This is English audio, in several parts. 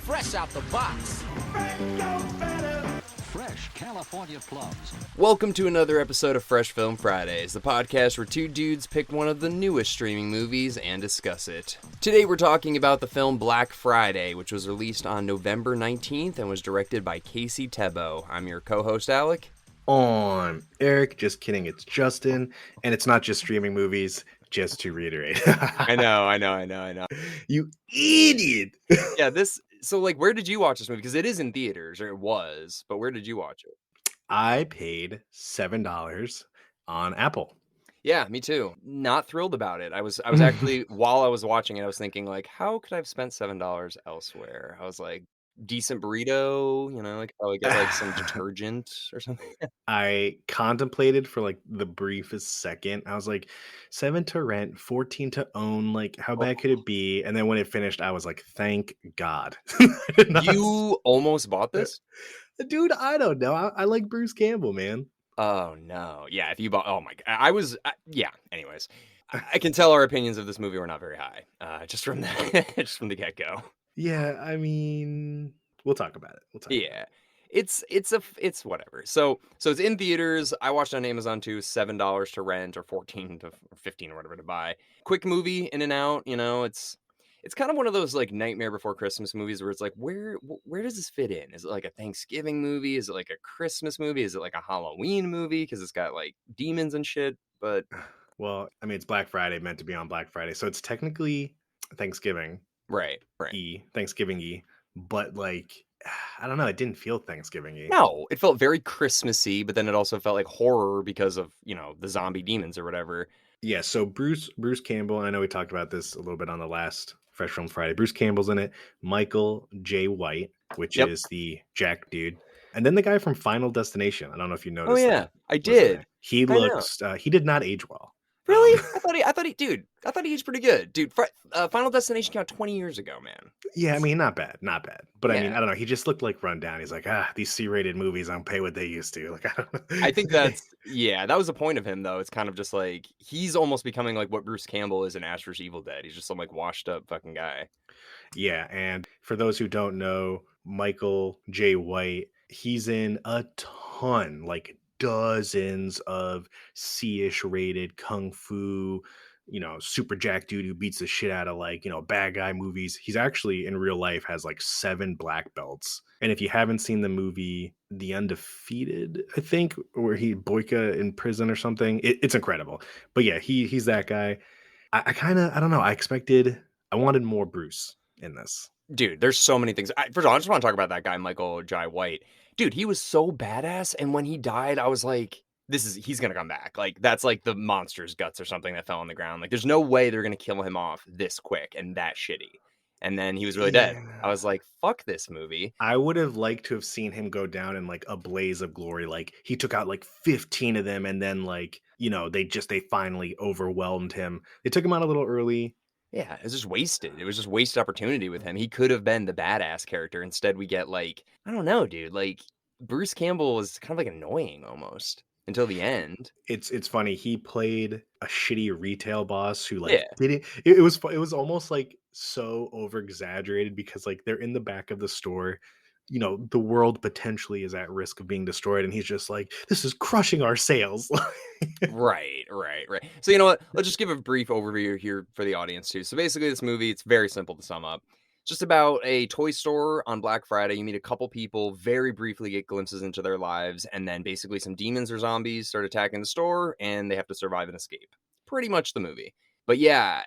fresh out the box. Fresh California plums. Welcome to another episode of Fresh Film Fridays, the podcast where two dudes pick one of the newest streaming movies and discuss it. Today we're talking about the film Black Friday, which was released on November 19th and was directed by Casey Tebo. I'm your co-host, Alec. On Eric, just kidding, it's Justin, and it's not just streaming movies, just to reiterate. I know. You idiot! Yeah, so where did you watch this movie? Because it is in theaters, or it was, but where did you watch it? I paid $7 on Apple. Yeah, me too. Not thrilled about it. I was actually, while I was watching it, I was thinking, how could I have spent $7 elsewhere? I was like, decent burrito, probably get some detergent or something. I contemplated for the briefest second. I was like, 7 to rent, 14 to own. How bad could it be? And then when it finished, I was like, thank God. You almost bought this? Dude, I don't know. I like Bruce Campbell, man. Oh no. Yeah, if you bought, oh my God. Yeah, anyways. I can tell our opinions of this movie were not very high. Just from the get-go. Yeah, I mean, we'll talk about it. Yeah. It's whatever. So it's in theaters. I watched it on Amazon too. $7 to rent, or 14 to 15 or whatever to buy. Quick movie, in and out. It's kind of one of those Nightmare Before Christmas movies where it's where does this fit in? Is it a Thanksgiving movie? Is it a Christmas movie? Is it a Halloween movie? Because it's got demons and shit. But well, I mean, it's Black Friday, meant to be on Black Friday, so it's technically Thanksgiving. Right. Thanksgiving-y, but I don't know, it didn't feel Thanksgiving-y. No, it felt very Christmassy, but then it also felt like horror because of, the zombie demons or whatever. Yeah, so Bruce Campbell, and I know we talked about this a little bit on the last Fresh Film Friday. Bruce Campbell's in it, Michael J. White, which is the Jack dude, and then the guy from Final Destination. I don't know if you noticed. Oh yeah, I did. He looks, he did not age well. Really? I thought he aged pretty good. Dude, Final Destination came out 20 years ago, man. Yeah, I mean, not bad. But I mean, I don't know. He just looked run down. He's like, these C-rated movies don't pay what they used to. I don't know. I think that was the point of him, though. It's kind of just he's almost becoming what Bruce Campbell is in Ash vs. Evil Dead. He's just some washed up fucking guy. Yeah, and for those who don't know, Michael J. White, he's in a ton, dozens of C-ish rated kung fu, super jack dude who beats the shit out of bad guy movies. He's actually in real life has 7 black belts. And if you haven't seen the movie The Undefeated, I think, where he Boyka in prison or something, it's incredible. But yeah, he's that guy. I don't know. I wanted more Bruce in this. Dude, there's so many things. First of all, I just want to talk about that guy, Michael J. White. Dude, he was so badass, and when he died, I was like, he's gonna come back. That's the monster's guts or something that fell on the ground. There's no way they're gonna kill him off this quick and that shitty. And then he was really dead. I was like, fuck this movie. I would have liked to have seen him go down in a blaze of glory. He took out 15 of them, and then they finally overwhelmed him. They took him out a little early. Yeah, it was just wasted. It was just wasted opportunity with him. He could have been the badass character. Instead, we get I don't know, dude. Bruce Campbell was kind of annoying almost until the end. It's funny. He played a shitty retail boss who didn't. It was almost so over exaggerated because they're in the back of the store. The world potentially is at risk of being destroyed, and he's just this is crushing our sales. Right. So you know what? Let's just give a brief overview here for the audience too. So basically this movie, it's very simple to sum up. It's just about a toy store on Black Friday. You meet a couple people, very briefly get glimpses into their lives, and then basically some demons or zombies start attacking the store, and they have to survive and escape. Pretty much the movie. But yeah,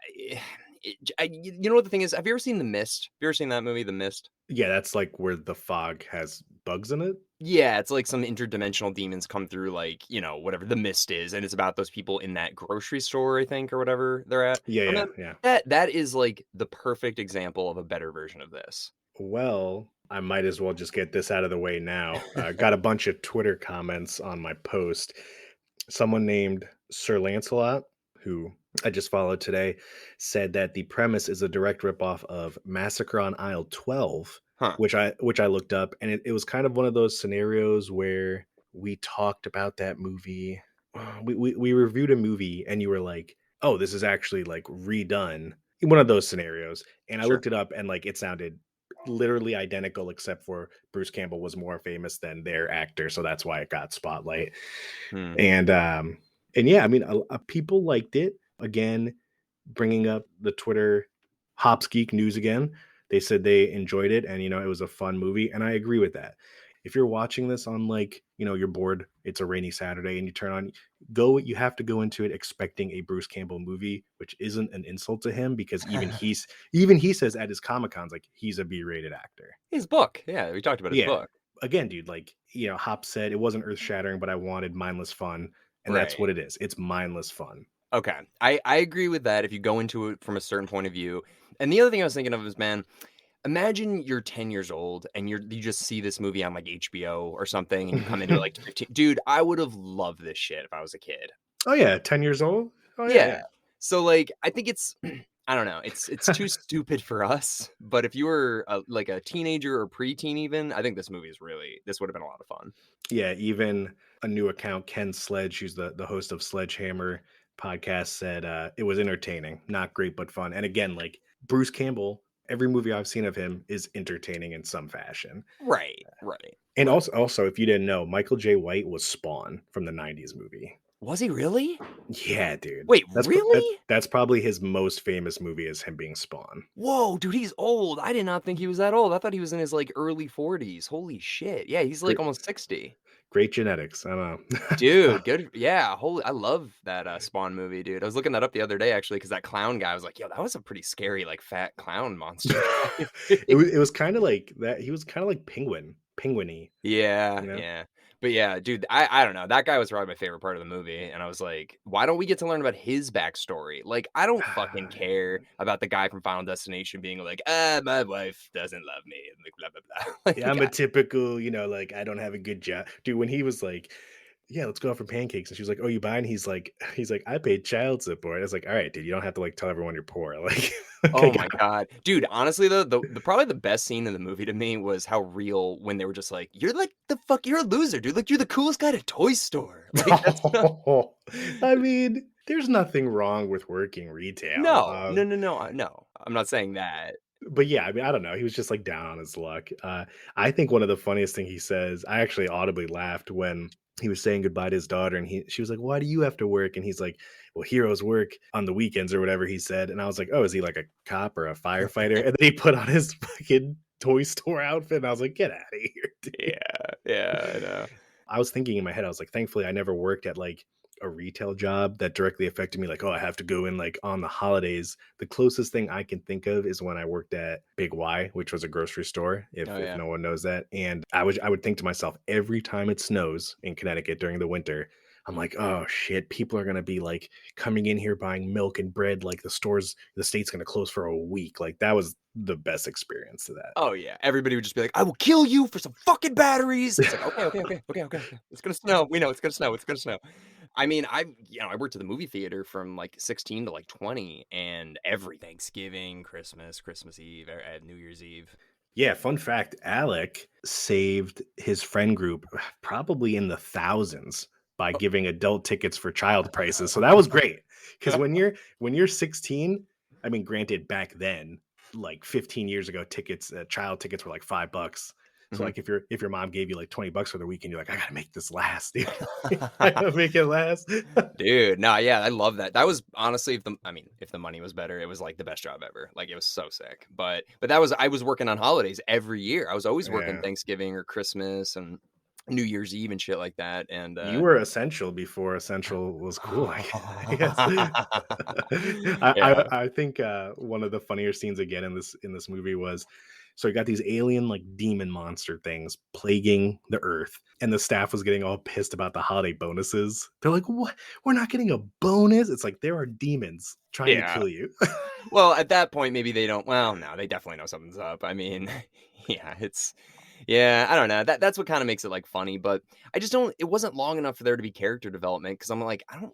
you know what the thing is? Have you ever seen The Mist? Have you ever seen that movie, The Mist? Yeah, that's where the fog has bugs in it. Yeah, it's some interdimensional demons come through, whatever the mist is, and it's about those people in that grocery store, I think, or whatever they're at. Yeah. That is the perfect example of a better version of this. Well, I might as well just get this out of the way now. Got a bunch of Twitter comments on my post. Someone named Sir Lancelot, who I just followed today, said that the premise is a direct ripoff of Massacre on Aisle 12, which I looked up, and it was kind of one of those scenarios where we talked about that movie. We reviewed a movie, and you were like, "Oh, this is actually redone." One of those scenarios, and I looked it up, and it sounded literally identical, except for Bruce Campbell was more famous than their actor, so that's why it got spotlight. Hmm. And yeah, I mean, people liked it. Again, bringing up the Twitter Hops Geek news again, they said they enjoyed it, and it was a fun movie, and I agree with that. If you're watching this on, like, you're bored, it's a rainy Saturday, and you turn on, you have to go into it expecting a Bruce Campbell movie, which isn't an insult to him, because even he says at his Comic Cons, like, he's a B-rated actor. His book. Yeah, we talked about his Yeah. book. Again, dude, like, Hop said it wasn't earth shattering, but I wanted mindless fun. And that's Right. what it is. It's mindless fun. Okay. I agree with that if you go into it from a certain point of view. And the other thing I was thinking of is, man, imagine you're 10 years old and you just see this movie on like HBO or something and you come into it like 15. Dude, I would have loved this shit if I was a kid. Oh, yeah. 10 years old? Oh, Yeah. yeah. So like, I think it's, I don't know, it's too stupid for us. But if you were like a teenager or preteen even, I think this movie is this would have been a lot of fun. Yeah. Even a new account, Ken Sledge, who's the host of Sledgehammer podcast, said it was entertaining, not great, but fun. And again, like, Bruce Campbell, every movie I've seen of him is entertaining in some fashion. Right. And also, if you didn't know, Michael J. White was Spawn from the 90s movie. Was he really? Yeah, dude. Wait, really? That's probably his most famous movie, is him being Spawn. Whoa, dude, he's old. I did not think he was that old. I thought he was in his like early 40s. Holy shit. Yeah, he's like almost 60. Great genetics. I don't know. Dude, good. Yeah, I love that Spawn movie, dude. I was looking that up the other day actually because that clown guy was like, yo, that was a pretty scary like fat clown monster. it was kind of like that. He was kind of like penguin-y. Yeah, yeah. But yeah, dude, I don't know. That guy was probably my favorite part of the movie. And I was like, why don't we get to learn about his backstory? Like, I don't fucking care about the guy from Final Destination being like, my wife doesn't love me. And like, blah, blah, blah. Like, Yeah, I'm a typical, like, I don't have a good job. Dude, when he was like, yeah, let's go out for pancakes. And she was like, oh, you buying? He's like, I paid child support. I was like, all right, dude, you don't have to like tell everyone you're poor. Like, oh my God. Dude, honestly though, the probably the best scene in the movie to me was how real when they were just like, you're like you're a loser, dude. Like, you're the coolest guy at a toy store. Like, that's not... I mean, there's nothing wrong with working retail. No. I'm not saying that. But yeah, I mean, I don't know. He was just like down on his luck. I think one of the funniest thing he says, I actually audibly laughed when he was saying goodbye to his daughter, and she was like, why do you have to work? And he's like, well, heroes work on the weekends or whatever he said. And I was like, oh, is he like a cop or a firefighter? And then he put on his fucking toy store outfit, and I was like, get out of here, dude. Yeah, I know. I was thinking in my head, I was like, thankfully I never worked at like a retail job that directly affected me. Like, oh, I have to go in like on the holidays. The closest thing I can think of is when I worked at Big Y, which was a grocery store, if no one knows that. And I would think to myself, every time it snows in Connecticut during the winter, I'm like, oh shit, people are going to be like coming in here buying milk and bread. Like the state's going to close for a week. Like that was the best experience to that. Oh yeah. Everybody would just be like, I will kill you for some fucking batteries. It's like, okay. It's going to snow. We know it's going to snow. I mean, I worked at the movie theater from like 16 to like 20 and every Thanksgiving, Christmas Eve, New Year's Eve. Yeah, fun fact, Alec saved his friend group probably in the thousands by giving adult tickets for child prices. So that was great. Because when you're 16, I mean, granted, back then, like 15 years ago, child tickets were like $5. So like if your mom gave you like $20 for the weekend, you're like, I gotta make this last, dude. I gotta make it last. Dude, no, yeah, I love that. That was honestly, if the money was better, it was like the best job ever. Like it was so sick. But I was working on holidays every year. I was always working Thanksgiving or Christmas and New Year's Eve and shit like that. And you were essential before essential was cool, I guess. I think one of the funnier scenes again in this movie was, so you got these alien like demon monster things plaguing the earth, and the staff was getting all pissed about the holiday bonuses. They're like, what? We're not getting a bonus? It's like, there are demons trying to kill you. Well, at that point, maybe they don't. Well, no, they definitely know something's up. I mean, I don't know. That's what kind of makes it like funny, but I just don't. It wasn't long enough for there to be character development because I'm like, I don't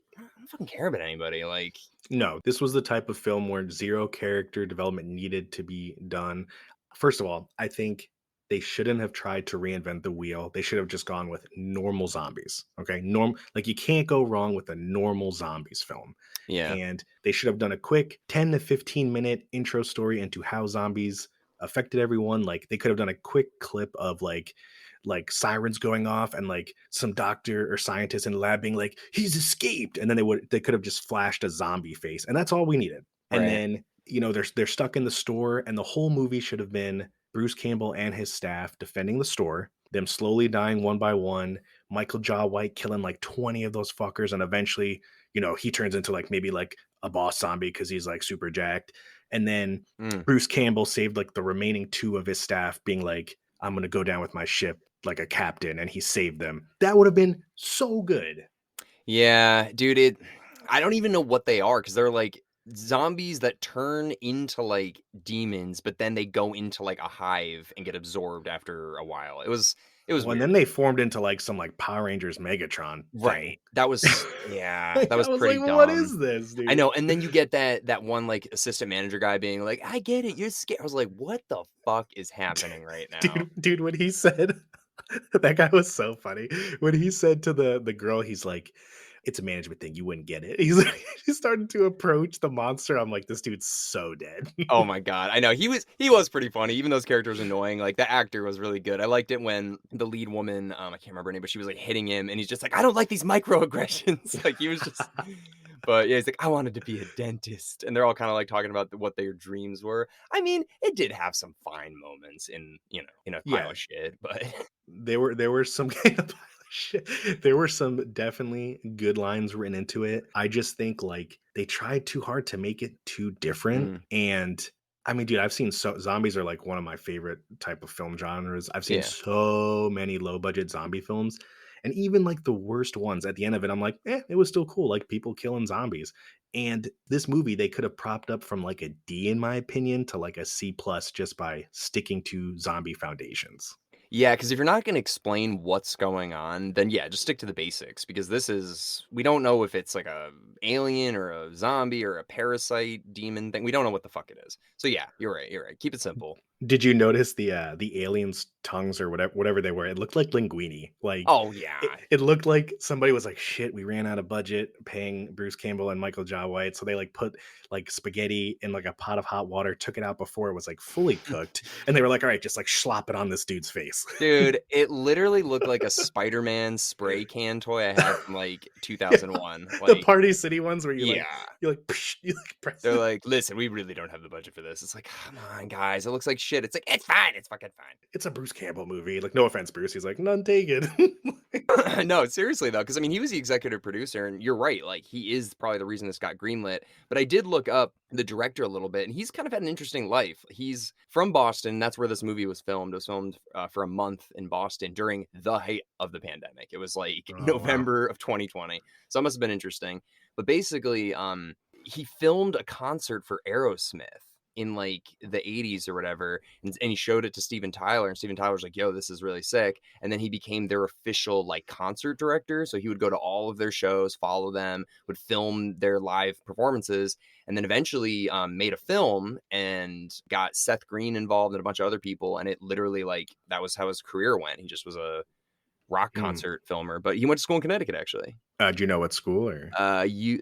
fucking care about anybody. Like, no, this was the type of film where zero character development needed to be done. First of all, I think they shouldn't have tried to reinvent the wheel. They should have just gone with normal zombies. Okay. Like you can't go wrong with a normal zombies film. Yeah. And they should have done a quick 10 to 15 minute intro story into how zombies affected everyone. Like they could have done a quick clip of like sirens going off and like some doctor or scientist in the lab being like, he's escaped, and then they could have just flashed a zombie face, and that's all we needed. And Right. then they're stuck in the store, and the whole movie should have been Bruce Campbell and his staff defending the store, them slowly dying one by one, Michael Jaw White killing like 20 of those fuckers, and eventually, he turns into like maybe like a boss zombie because he's like super jacked. And then Mm. Bruce Campbell saved like the remaining two of his staff, being like, I'm gonna go down with my ship like a captain, and he saved them. That would have been so good. Yeah, dude, I don't even know what they are because they're like zombies that turn into like demons, but then they go into like a hive and get absorbed after a while. It was Well, and weird. then they formed into like some like Power Rangers Megatron thing. Right. That was yeah, that Like, was I was pretty like, what dumb. is this, I dude? know, and then you get that one like assistant manager guy being like, "I get it, you're scared." I was like, "What the fuck is happening right now?" Dude, when he said that guy was so funny. When he said to the girl, he's like, it's a management thing, you wouldn't get it. He's like, he's starting to approach the monster. I'm like, this dude's so dead. Oh my god, I know he was pretty funny. Even though his character was annoying, like the actor was really good. I liked it when the lead woman, I can't remember her name, but she was like hitting him, and he's just like, "I don't like these microaggressions." Like he was just, but yeah, he's like, "I wanted to be a dentist," and they're all kind of like talking about what their dreams were. I mean, it did have some fine moments in a pile Yeah, of shit, but there were some kind of shit. There were some definitely good lines written into it. I just think like they tried too hard to make it too different. mm, And I mean, dude, I've seen zombies are like one of my favorite type of film genres. I've seen yeah. so many low budget zombie films. And even like the worst ones, at the end of it, I'm like, it was still cool. Like people killing zombies. And this movie, they could have propped up from like a D, in my opinion, to like a C plus just by sticking to zombie foundations. Yeah, because if you're not gonna explain what's going on, then yeah, just stick to the basics because we don't know if it's like a alien or a zombie or a parasite demon thing. We don't know what the fuck it is. So yeah, you're right. You're right. Keep it simple. Did you notice the aliens' tongues or whatever they were? It looked like linguine. Like Oh it, yeah. it looked like somebody was like, "Shit, we ran out of budget paying Bruce Campbell and Michael Jai White," so they like put like spaghetti in like a pot of hot water, took it out before it was like fully cooked, and they were like, "All right, just like slop it on this dude's face." Dude, it literally looked like a Spider-Man spray can toy I had from like Yeah, 2001. the Like, Party City ones where yeah. you like psh, you like press They're it. like, listen, we really don't have the budget for this. It's like, come on, guys. It looks like shit. It's like, it's fine. It's fucking fine. It's a Bruce Campbell movie. Like, no offense, Bruce. He's like, none taken. No, seriously though, because I mean, he was the executive producer, and you're right. Like, he is probably the reason this got greenlit. But I did look up the director a little bit, and he's kind of had an interesting life. He's from Boston. That's where this movie was filmed. It was filmed for a month in Boston during the height of the pandemic. It was like Oh wow. November of 2020, so that must have been interesting. But basically, he filmed a concert for Aerosmith in like the 80s or whatever, and he showed it to Steven Tyler, and Steven Tyler's like, yo, this is really sick. And then he became their official like concert director, so he would go to all of their shows, follow them, would film their live performances, and then eventually made a film and got Seth Green involved and a bunch of other people, and it literally like that was how his career went. He just was a rock Mm. concert filmer, but he went to school in Connecticut actually. Do you know what school or?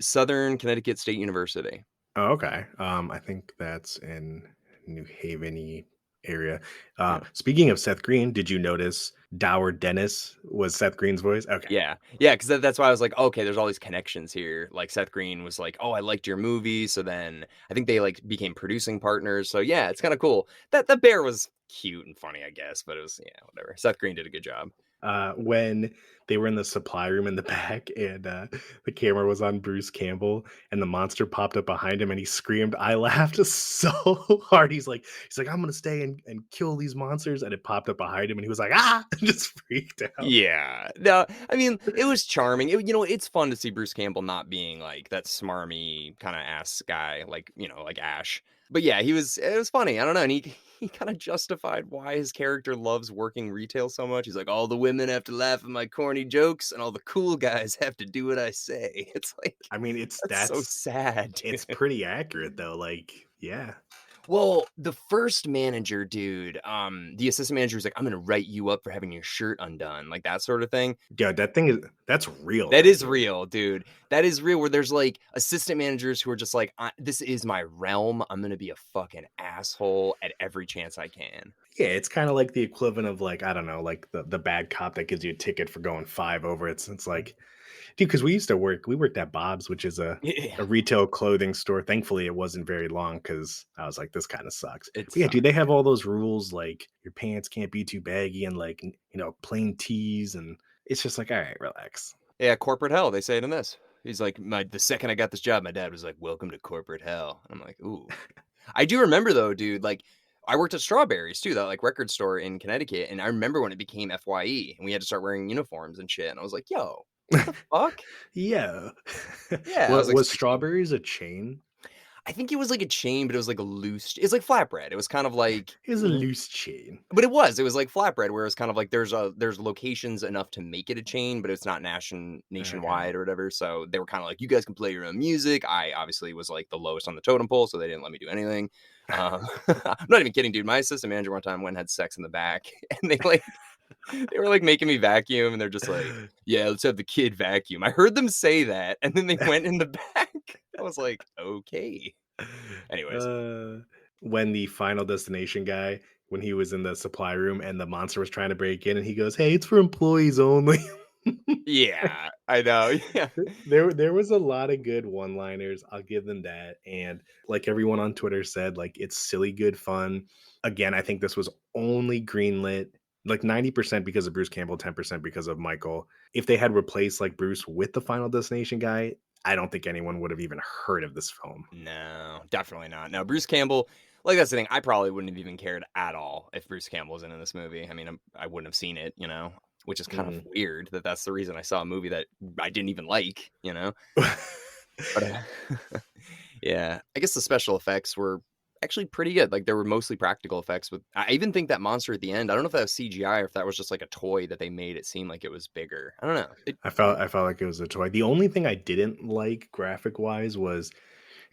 Southern Connecticut State University. Oh, okay. I think that's in New Haven area. Yeah. Speaking of Seth Green, did you notice Dower Dennis was Seth Green's voice? Okay. Yeah. Yeah, because that's why I was like, okay, there's all these connections here. Like Seth Green was like, oh, I liked your movie. So then I think they like became producing partners. So yeah, it's kind of cool. That bear was cute and funny, I guess, but it was, yeah, whatever. Seth Green did a good job. When they were in the supply room in the back, and the camera was on Bruce Campbell, and the monster popped up behind him, and he screamed. I laughed so hard. He's like, I'm gonna stay and kill these monsters, and it popped up behind him, and he was like, ah, and just freaked out. Yeah. No, I mean, it was charming. It's fun to see Bruce Campbell not being like that smarmy kind of ass guy, like, like Ash. But yeah, it was funny. I don't know. And he kind of justified why his character loves working retail so much. He's like, all the women have to laugh at my corny jokes, and all the cool guys have to do what I say. It's like, I mean, that's so sad, it's dude. pretty accurate though. Like, yeah. Well, the first manager, dude, the assistant manager was like, "I'm gonna write you up for having your shirt undone," like that sort of thing. Yeah, that's real That though, is too. real, dude. That is real. Where there's like assistant managers who are just like, "This is my realm. I'm gonna be a fucking asshole at every chance I can." Yeah, it's kind of like the equivalent of like, I don't know, like the bad cop that gives you a ticket for going 5 over. It's like, dude, because we worked at Bob's, which is Yeah, a retail clothing store. Thankfully, it wasn't very long because I was like, this kind of sucks. it But yeah, dude, they sucks. have all those rules like your pants can't be too baggy and like plain tees, and it's just like, all right, relax. Yeah, corporate hell. They say it in this. He's like, the second I got this job, my dad was like, "Welcome to corporate hell." And I'm like, "Ooh." I do remember though, dude. Like, I worked at Strawberries too, that like record store in Connecticut, and I remember when it became FYE and we had to start wearing uniforms and shit. And I was like, "Yo, what the fuck?" Yeah. Yeah, I was What like was 16. Strawberries a chain? I think it was like a chain, but it was like a loose. It's like flatbread. It was kind of like, It was a loose chain. but it was like flatbread, where it's kind of like there's locations enough to make it a chain, but it's not Okay. nationwide or whatever. So they were kind of like, you guys can play your own music. I obviously was like the lowest on the totem pole, so they didn't let me do anything. I'm not even kidding, dude. My assistant manager one time went and had sex in the back, and they were like making me vacuum, and they're just like, "Yeah, let's have the kid vacuum." I heard them say that, and then they went in the back. I was like, okay. Anyways, uh, when the Final Destination guy, when he was in the supply room and the monster was trying to break in, and he goes, "Hey, it's for employees only." yeah, I know. Yeah, There was a lot of good one-liners. I'll give them that. And like everyone on Twitter said, like it's silly good fun. Again, I think this was only greenlit like 90% because of Bruce Campbell, 10% because of Michael. If they had replaced like Bruce with the Final Destination guy, I don't think anyone would have even heard of this film. no, definitely not. No, Bruce Campbell. Like that's the thing. I probably wouldn't have even cared at all if Bruce Campbell was in this movie. I mean, I wouldn't have seen it, which is kind of Mhm. weird that that's the reason I saw a movie that I didn't even like. But yeah, I guess the special effects were actually pretty good. Like, there were mostly practical effects with I even think that monster at the end, I don't know if that was CGI or if that was just like a toy that they made it seem like it was bigger. I don't know. I felt like it was a toy. The only thing I didn't like graphic wise was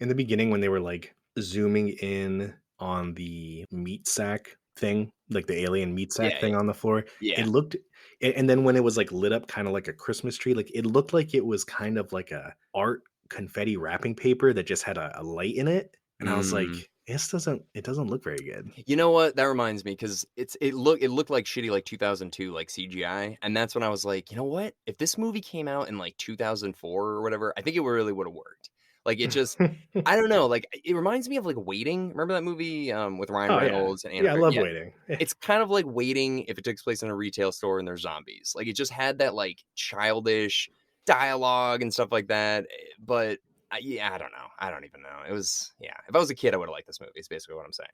in the beginning when they were like zooming in on the meat sack thing, like the alien meat sack Yeah, thing on the floor. It yeah. looked and then when it was like lit up kind of like a Christmas tree, like it looked like it was kind of like a art confetti wrapping paper that just had a light in it. And I was Mm. like, it doesn't look very good. You know what? That reminds me because it looked like shitty like 2002 like CGI, and that's when I was like, you know what? If this movie came out in like 2004 or whatever, I think it really would have worked. Like it just, I don't know. Like it reminds me of like Waiting. Remember that movie with Ryan Oh yeah. Reynolds and Anna Yeah, I Faris? love Yeah, waiting. it's kind of like Waiting if it takes place in a retail store and there's zombies. Like it just had that like childish dialogue and stuff like that. But yeah, I don't know. I don't even know. It was yeah. If I was a kid, I would have liked this movie. Is basically what I'm saying.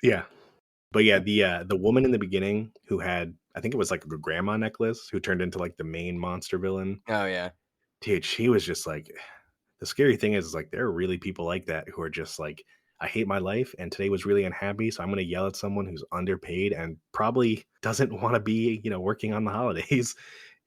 Yeah. But yeah, the woman in the beginning who had I think it was like a grandma necklace who turned into like the main monster villain. Oh yeah. Dude, she was just like the scary thing is like there are really people like that who are just like, I hate my life and today was really unhappy, so I'm gonna yell at someone who's underpaid and probably doesn't want to be, working on the holidays.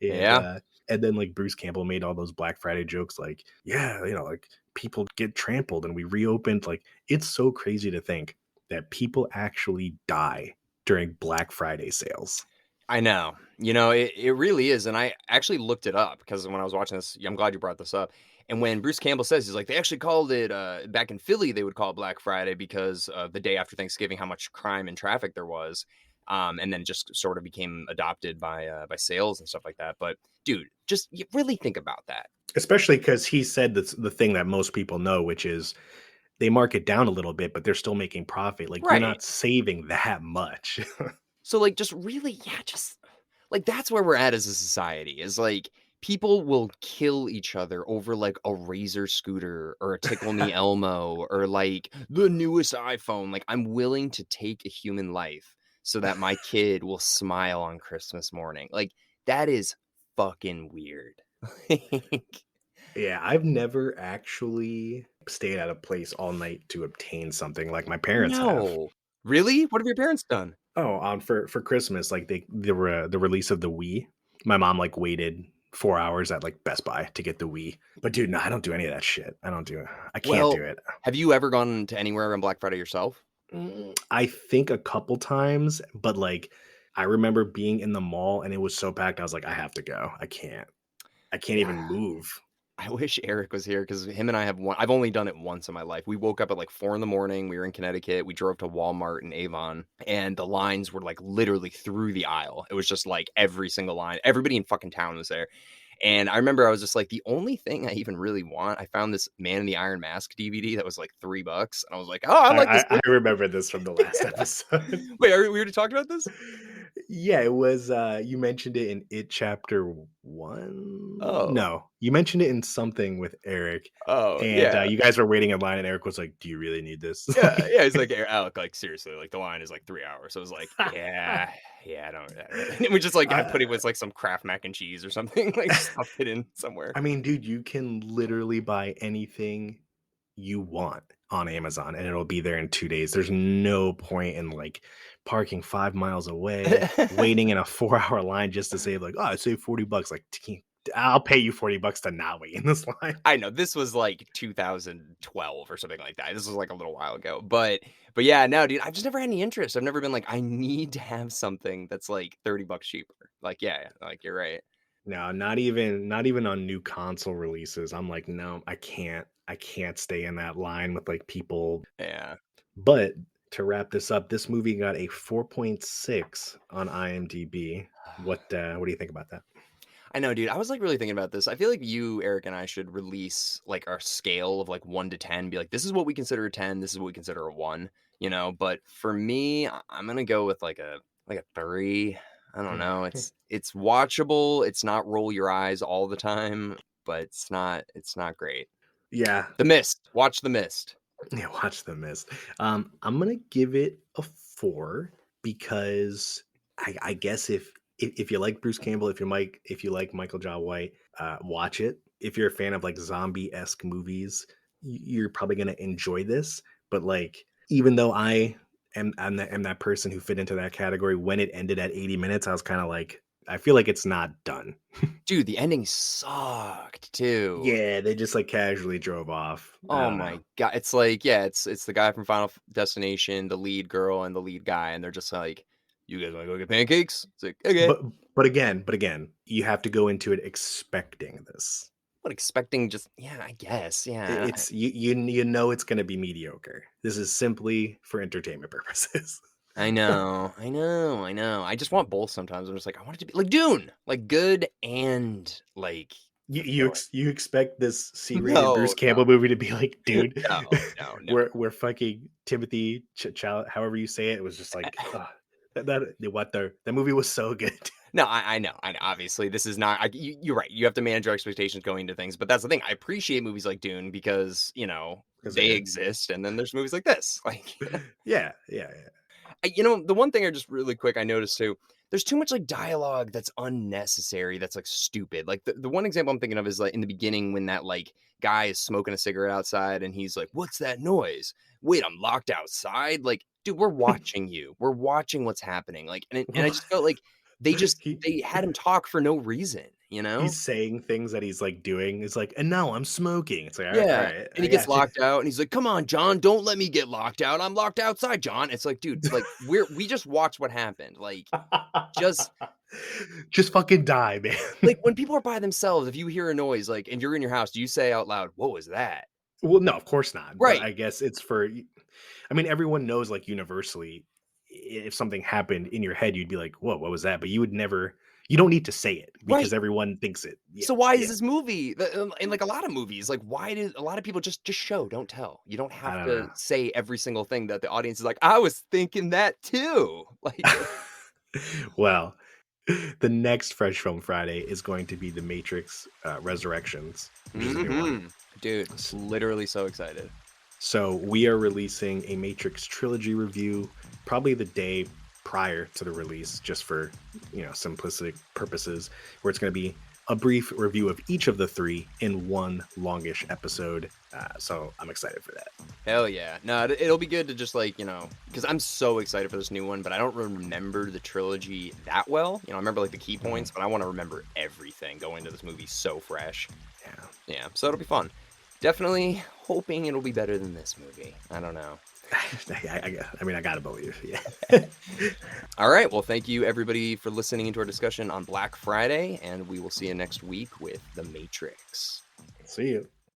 And Yeah. uh and then like Bruce Campbell made all those Black Friday jokes like, yeah, like people get trampled and we reopened. Like it's so crazy to think that people actually die during Black Friday sales. I know. It really is. And I actually looked it up because when I was watching this, I'm glad you brought this up. And when Bruce Campbell says, he's like, they actually called it back in Philly, they would call it Black Friday because the day after Thanksgiving, how much crime and traffic there was. And then it just sort of became adopted by sales and stuff like that. But dude, just you really think about that. Especially because he said that's the thing that most people know, which is they mark it down a little bit, but they're still making profit. Like you're Right. not saving that much. So like just really, yeah, just like that's where we're at as a society is like people will kill each other over like a razor scooter or a tickle me elmo or like the newest iPhone. Like I'm willing to take a human life so that my kid will smile on Christmas morning. Like that is fucking weird. Like, Yeah, I've never actually stayed at a place all night to obtain something like my parents have. no. Really? What have your parents done? Oh, for Christmas, like the release of the Wii. My mom like waited 4 hours at like Best Buy to get the Wii. But dude, no, I don't do any of that shit. I don't do it. I can't Well, do it. have you ever gone to anywhere on Black Friday yourself? I think a couple times, but like I remember being in the mall and it was so packed. I was like, I have to go. I can't. I can't Yeah. even move. I wish Eric was here because him and I have one. I've only done it once in my life. We woke up at like 4 in the morning. We were in Connecticut. We drove to Walmart in Avon, and the lines were like literally through the aisle. It was just like every single line. Everybody in fucking town was there. And I remember I was just like, the only thing I even really want, I found this Man in the Iron Mask DVD that was like $3. And I was like, oh, I like this I movie. remember this from the last Yeah. episode. Wait, we already talked about this? Yeah, it was you mentioned it in It Chapter 1. Oh, No, you mentioned it in something with Eric, oh, and yeah. you guys were waiting in line, and Eric was like, "Do you really need this?" Yeah, yeah, he's like, Alec, like, seriously, like, the line is, like, 3 hours. So I was like, yeah, I don't and we just, like, I put it with, like, some Kraft mac and cheese or something, like, stuffed it in somewhere. I mean, dude, you can literally buy anything you want on Amazon, and it'll be there in 2 days. There's no point in, like, parking 5 miles away, waiting in a 4-hour line just to save, like, "Oh, I saved $40." Like, I'll pay you $40 to not wait in this line. I know, this was, like, 2012 or something like that. This was, like, a little while ago, but yeah, no, dude, I've just never had any interest. I've never been like, I need to have something that's, like, $30 cheaper. Like, yeah, like, you're right. No, not even on new console releases. I'm like, "No, I can't stay in that line with, like, people." Yeah. But to wrap this up, this movie got a 4.6 on IMDb. What do you think about that? I know, dude. I was like really thinking about this. I feel like you, Eric, and I should release like our scale of like 1 to 10. Be like, this is what we consider a 10. This is what we consider a 1. You know. But for me, I'm gonna go with like a 3. I don't know. It's watchable. It's not roll your eyes all the time, but it's not great. Yeah. The Mist. Watch The Mist. Yeah, watch The Mist. I'm gonna give it a 4 because I guess if you like Bruce Campbell, if you like Michael John White, watch it. If you're a fan of like zombie-esque movies, you're probably gonna enjoy this. But like, even though am that person who fit into that category, when it ended at 80 minutes, I was kind of like, I feel like it's not done. Dude, the ending sucked too. Yeah, they just like casually drove off. I Oh don't know. my god. It's like, yeah, it's the guy from Final Destination, the lead girl and the lead guy, and they're just like, you guys want to go get pancakes? It's like, okay. But again, you have to go into it expecting this. But expecting just, yeah, I guess. Yeah. It's you know it's going to be mediocre. This is simply for entertainment purposes. I know. I just want both sometimes. I'm just like, I want it to be like Dune, like good and like You expect this C-rated no, Bruce Campbell movie to be like, dude, no. we're fucking Timothy however you say it. It was just like that movie was so good. No, I know. Obviously, this is not. You're right. You have to manage your expectations going into things, but that's the thing. I appreciate movies like Dune because they exist, and then there's movies like this. Like, yeah. the one thing I just really quick I noticed too. There's too much like dialogue that's unnecessary. That's like stupid. Like the one example I'm thinking of is like in the beginning when that like guy is smoking a cigarette outside, and he's like, "What's that noise? Wait, I'm locked outside." Like, dude, we're watching you. We're watching what's happening. Like, and I just felt like they had him talk for no reason, He's saying things that he's like doing. It's like, and now I'm smoking. It's like, all Yeah. right, And he gets locked out, and he's like, "Come on, John, don't let me get locked out. I'm locked outside, John." It's like, dude, like we just watched what happened. Like, just fucking die, man. like when people are by themselves, if you hear a noise, like, and you're in your house, do you say out loud, "What was that?" Well, no, of course not. But Right. I guess it's for. I mean, everyone knows, like universally, if something happened in your head, you'd be like, "Whoa, what was that?" But you would never. You don't need to say it because Right. everyone thinks it. Yeah, So why yeah. is this movie in like a lot of movies? Like, why do a lot of people just show, don't tell? You don't I have don't to know. say every single thing that the audience is like, "I was thinking that too." Like, Well, the next Fresh Film Friday is going to be The Matrix Resurrections, which is a new one. dude, literally so excited. So we are releasing a Matrix trilogy review probably the day prior to the release, just for simplistic purposes, where it's going to be a brief review of each of the three in one longish episode. So I'm excited for that. Hell yeah. No, it'll be good to just like, because I'm so excited for this new one, but I don't remember the trilogy that well. I remember like the key points, but I want to remember everything going into this movie so fresh. Yeah. Yeah, so it'll be fun. Definitely hoping it'll be better than this movie. I don't know. I mean, I gotta believe. Yeah. All right. Well, thank you everybody for listening to our discussion on Black Friday, and we will see you next week with The Matrix. See you.